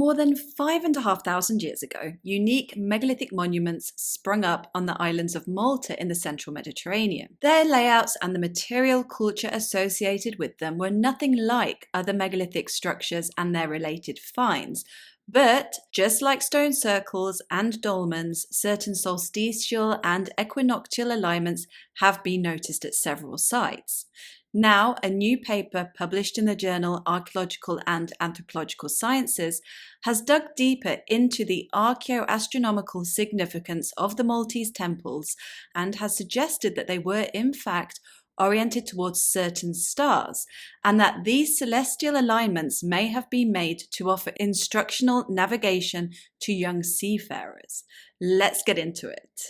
More than 5,500 years ago, unique megalithic monuments sprung up on the islands of Malta in the central Mediterranean. Their layouts and the material culture associated with them were nothing like other megalithic structures and their related finds. But, just like stone circles and dolmens, certain solstitial and equinoctial alignments have been noticed at several sites. Now, a new paper published in the journal Archaeological and Anthropological Sciences has dug deeper into the archaeoastronomical significance of the Maltese temples and has suggested that they were, in fact, oriented towards certain stars, and that these celestial alignments may have been made to offer instructional navigation to young seafarers. Let's get into it.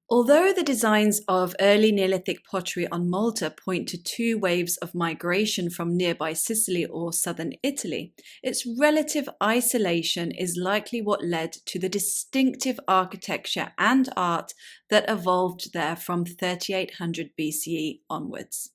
Although the designs of early Neolithic pottery on Malta point to two waves of migration from nearby Sicily or southern Italy, its relative isolation is likely what led to the distinctive architecture and art that evolved there from 3800 BCE onwards.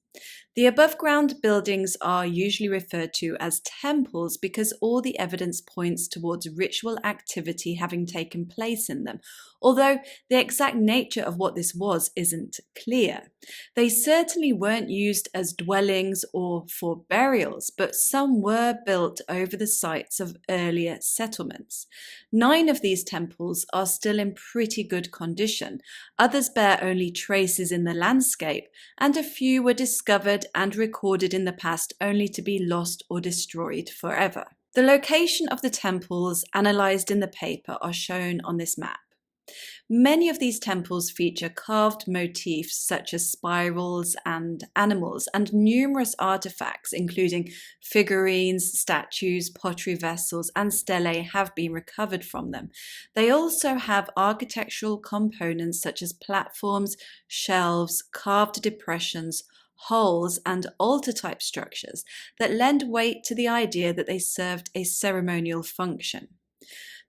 The above-ground buildings are usually referred to as temples because all the evidence points towards ritual activity having taken place in them, although the exact nature of what this was isn't clear. They certainly weren't used as dwellings or for burials, but some were built over the sites of earlier settlements. 9 of these temples are still in pretty good condition, others bear only traces in the landscape, and a few were discovered and recorded in the past only to be lost or destroyed forever. The location of the temples analysed in the paper are shown on this map. Many of these temples feature carved motifs such as spirals and animals, and numerous artefacts including figurines, statues, pottery vessels and stelae have been recovered from them. They also have architectural components such as platforms, shelves, carved depressions, holes and altar-type structures that lend weight to the idea that they served a ceremonial function.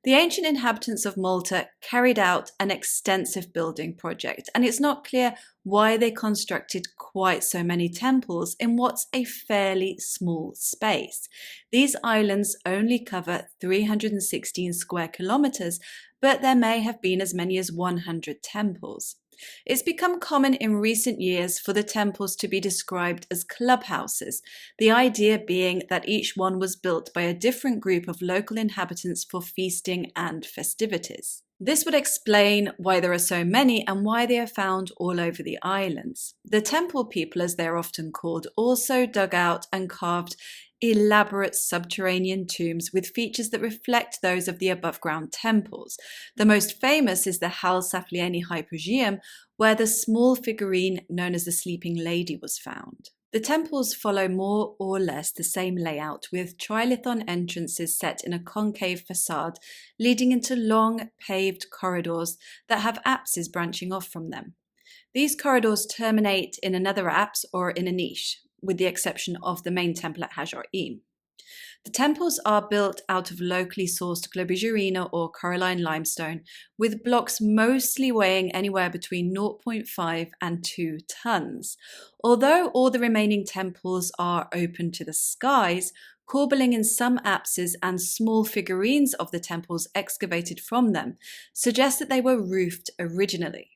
The ancient inhabitants of Malta carried out an extensive building project, and it's not clear why they constructed quite so many temples in what's a fairly small space. These islands only cover 316 square kilometers, but there may have been as many as 100 temples. It's become common in recent years for the temples to be described as clubhouses, the idea being that each one was built by a different group of local inhabitants for feasting and festivities. This would explain why there are so many and why they are found all over the islands. The temple people, as they're often called, also dug out and carved elaborate subterranean tombs with features that reflect those of the above-ground temples. The most famous is the Hal Saflieni Hypogeum, where the small figurine known as the Sleeping Lady was found. The temples follow more or less the same layout, with trilithon entrances set in a concave facade leading into long paved corridors that have apses branching off from them. These corridors terminate in another apse or in a niche, with the exception of the main temple at Hajar-im. The temples are built out of locally sourced globigerina or coralline limestone, with blocks mostly weighing anywhere between 0.5 and 2 tons. Although all the remaining temples are open to the skies, corbelling in some apses and small figurines of the temples excavated from them suggest that they were roofed originally.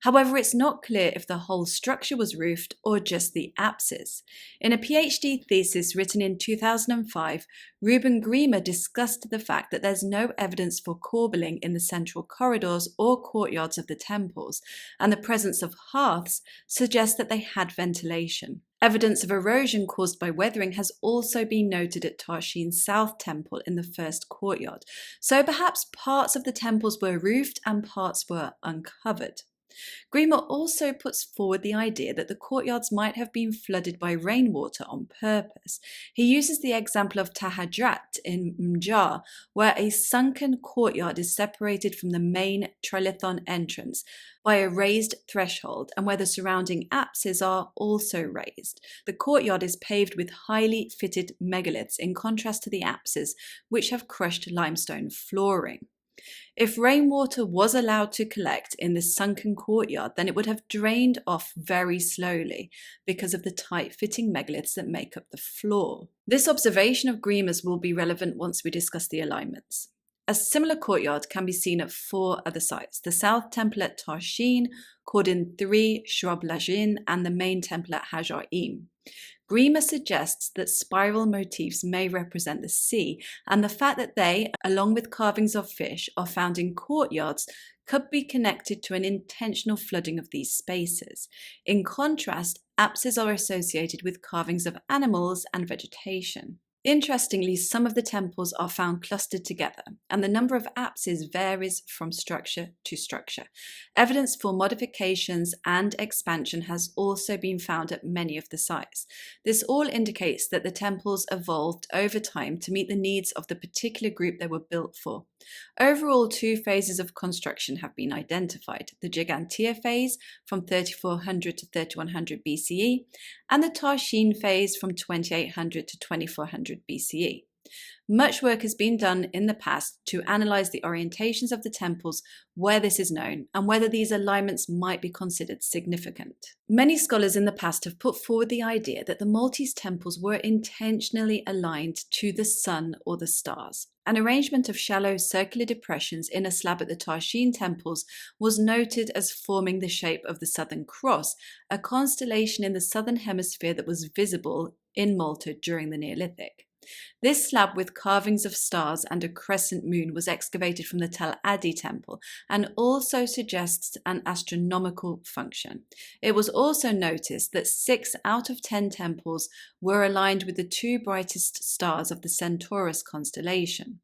However, it's not clear if the whole structure was roofed or just the apses. In a PhD thesis written in 2005, Ruben Griemer discussed the fact that there's no evidence for corbelling in the central corridors or courtyards of the temples, and the presence of hearths suggests that they had ventilation. Evidence of erosion caused by weathering has also been noted at Tarshin's South Temple in the first courtyard, so perhaps parts of the temples were roofed and parts were uncovered. Grima also puts forward the idea that the courtyards might have been flooded by rainwater on purpose. He uses the example of Tahadrat in Mjar, where a sunken courtyard is separated from the main trilithon entrance by a raised threshold and where the surrounding apses are also raised. The courtyard is paved with highly fitted megaliths in contrast to the apses, which have crushed limestone flooring. If rainwater was allowed to collect in this sunken courtyard, then it would have drained off very slowly because of the tight-fitting megaliths that make up the floor. This observation of Grima's will be relevant once we discuss the alignments. A similar courtyard can be seen at 4 other sites: the South Temple at Tarshin, Cordon 3, Shrub Lajin, and the main temple at Hajar-Im. Grima suggests that spiral motifs may represent the sea, and the fact that they, along with carvings of fish, are found in courtyards could be connected to an intentional flooding of these spaces. In contrast, apses are associated with carvings of animals and vegetation. Interestingly, some of the temples are found clustered together, and the number of apses varies from structure to structure. Evidence for modifications and expansion has also been found at many of the sites. This all indicates that the temples evolved over time to meet the needs of the particular group they were built for. Overall, 2 phases of construction have been identified: the Gigantea phase from 3400 to 3100 BCE and the Tarshin phase from 2800 to 2400 BCE. Much work has been done in the past to analyze the orientations of the temples where this is known and whether these alignments might be considered significant. Many scholars in the past have put forward the idea that the Maltese temples were intentionally aligned to the sun or the stars. An arrangement of shallow circular depressions in a slab at the Tarshin temples was noted as forming the shape of the Southern Cross, a constellation in the southern hemisphere that was visible in Malta during the Neolithic. This slab with carvings of stars and a crescent moon was excavated from the Tel Adi temple and also suggests an astronomical function. It was also noticed that 6 out of 10 temples were aligned with the 2 brightest stars of the Centaurus constellation.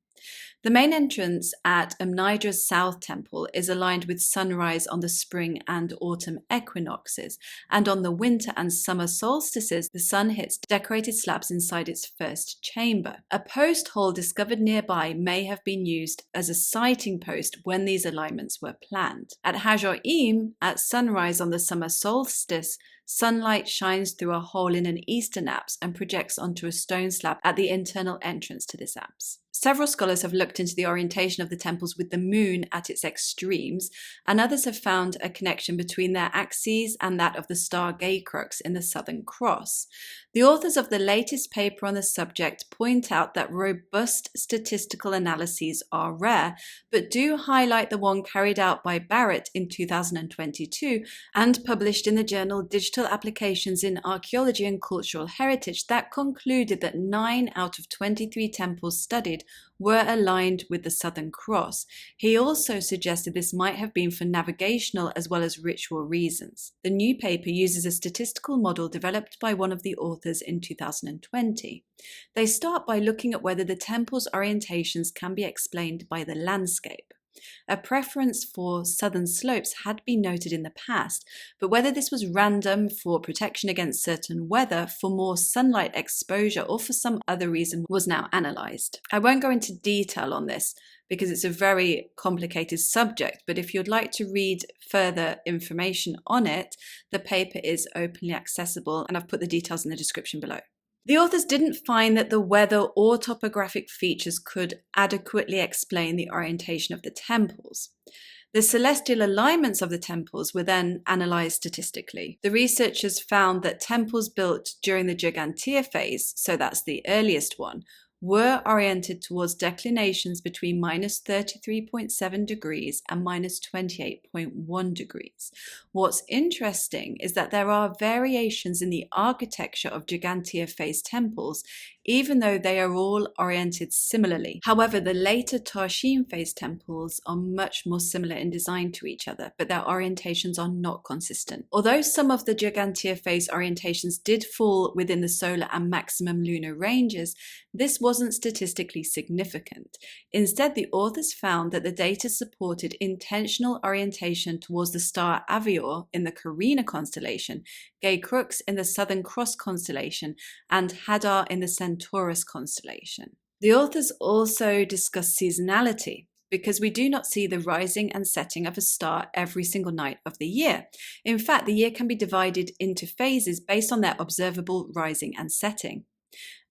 The main entrance at Amnidra's South Temple is aligned with sunrise on the spring and autumn equinoxes, and on the winter and summer solstices, the sun hits decorated slabs inside its first chamber. A post hole discovered nearby may have been used as a sighting post when these alignments were planned. At Hajar-Im, at sunrise on the summer solstice, sunlight shines through a hole in an eastern apse and projects onto a stone slab at the internal entrance to this apse. Several scholars have looked into the orientation of the temples with the moon at its extremes, and others have found a connection between their axes and that of the star Gay Crux in the Southern Cross. The authors of the latest paper on the subject point out that robust statistical analyses are rare, but do highlight the one carried out by Barrett in 2022 and published in the journal Digital Applications in Archaeology and Cultural Heritage that concluded that 9 out of 23 temples studied were aligned with the Southern Cross. He also suggested this might have been for navigational as well as ritual reasons. The new paper uses a statistical model developed by one of the authors in 2020. They start by looking at whether the temple's orientations can be explained by the landscape. A preference for southern slopes had been noted in the past, but whether this was random for protection against certain weather, for more sunlight exposure, or for some other reason was now analysed. I won't go into detail on this because it's a very complicated subject, but if you'd like to read further information on it, the paper is openly accessible and I've put the details in the description below. The authors didn't find that the weather or topographic features could adequately explain the orientation of the temples. The celestial alignments of the temples were then analysed statistically. The researchers found that temples built during the Gigantea phase, so that's the earliest one, were oriented towards declinations between minus 33.7 degrees and minus 28.1 degrees. What's interesting is that there are variations in the architecture of Gigantea phase temples even though they are all oriented similarly. However, the later Tarshian phase temples are much more similar in design to each other, but their orientations are not consistent. Although some of the Gigantea phase orientations did fall within the solar and maximum lunar ranges, this wasn't statistically significant. Instead, the authors found that the data supported intentional orientation towards the star Avior in the Carina constellation, Gay Crux in the Southern Cross constellation, and Hadar in the Centaurus constellation. The authors also discuss seasonality, because we do not see the rising and setting of a star every single night of the year. In fact, the year can be divided into phases based on their observable rising and setting.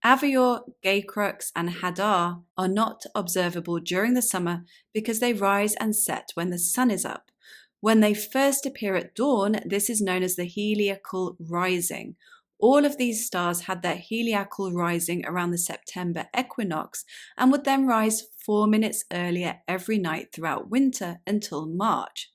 Avior, Gay Crux, and Hadar are not observable during the summer because they rise and set when the sun is up. When they first appear at dawn, this is known as the heliacal rising. All of these stars had their heliacal rising around the September equinox and would then rise 4 minutes earlier every night throughout winter until March.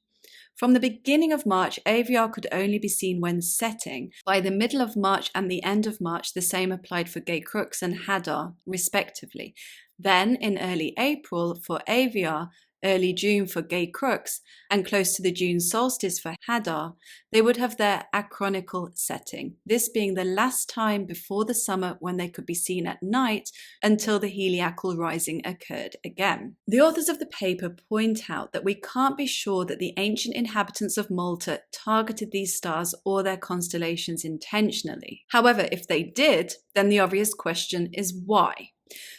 From the beginning of March, Aviar could only be seen when setting. By the middle of March and the end of March, the same applied for Gay Crux and Hadar, respectively. Then, in early April for Aviar, early June for Gay Crux, and close to the June solstice for Hadar, they would have their achronical setting, this being the last time before the summer when they could be seen at night until the heliacal rising occurred again. The authors of the paper point out that we can't be sure that the ancient inhabitants of Malta targeted these stars or their constellations intentionally. However, if they did, then the obvious question is why?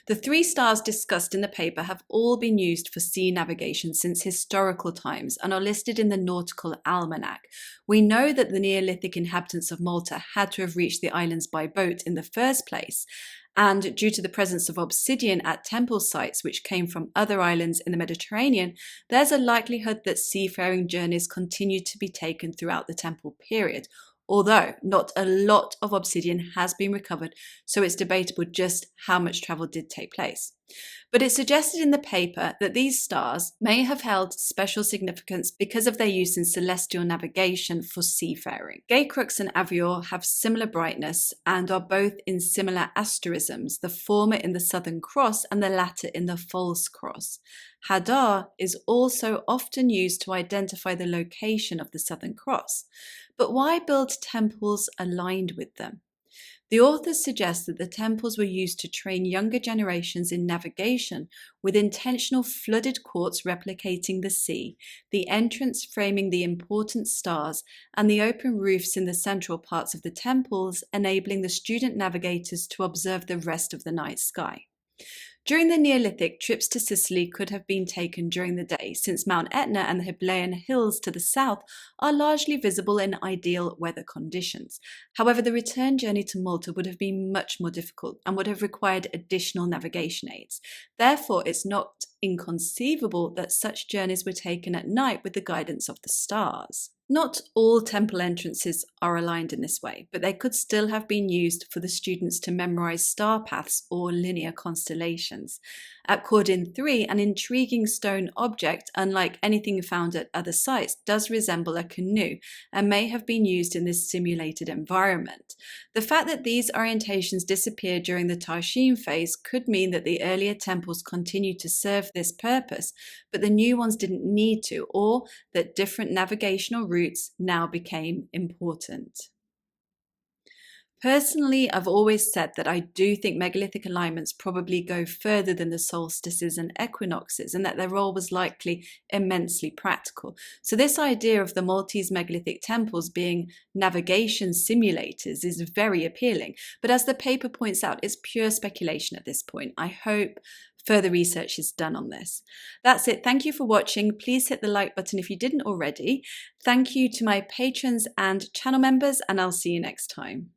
The 3 stars discussed in the paper have all been used for sea navigation since historical times and are listed in the Nautical Almanac. We know that the Neolithic inhabitants of Malta had to have reached the islands by boat in the first place, and due to the presence of obsidian at temple sites which came from other islands in the Mediterranean, there's a likelihood that seafaring journeys continued to be taken throughout the temple period. Although not a lot of obsidian has been recovered, so it's debatable just how much travel did take place. But it's suggested in the paper that these stars may have held special significance because of their use in celestial navigation for seafaring. Gay Crux and Avior have similar brightness and are both in similar asterisms, the former in the Southern Cross and the latter in the False Cross. Hadar is also often used to identify the location of the Southern Cross. But why build temples aligned with them? The authors suggest that the temples were used to train younger generations in navigation, with intentional flooded courts replicating the sea, the entrance framing the important stars, and the open roofs in the central parts of the temples, enabling the student navigators to observe the rest of the night sky. During the Neolithic, trips to Sicily could have been taken during the day, since Mount Etna and the Himalayan hills to the south are largely visible in ideal weather conditions. However, the return journey to Malta would have been much more difficult and would have required additional navigation aids. Therefore, it's not inconceivable that such journeys were taken at night with the guidance of the stars. Not all temple entrances are aligned in this way, but they could still have been used for the students to memorize star paths or linear constellations. At Cordin 3, an intriguing stone object, unlike anything found at other sites, does resemble a canoe and may have been used in this simulated environment. The fact that these orientations disappeared during the Tarshian phase could mean that the earlier temples continued to serve this purpose, but the new ones didn't need to, or that different navigational routes now became important. Personally, I've always said that I do think megalithic alignments probably go further than the solstices and equinoxes, and that their role was likely immensely practical. So this idea of the Maltese megalithic temples being navigation simulators is very appealing. But as the paper points out, it's pure speculation at this point. I hope further research is done on this. That's it. Thank you for watching. Please hit the like button if you didn't already. Thank you to my patrons and channel members, and I'll see you next time.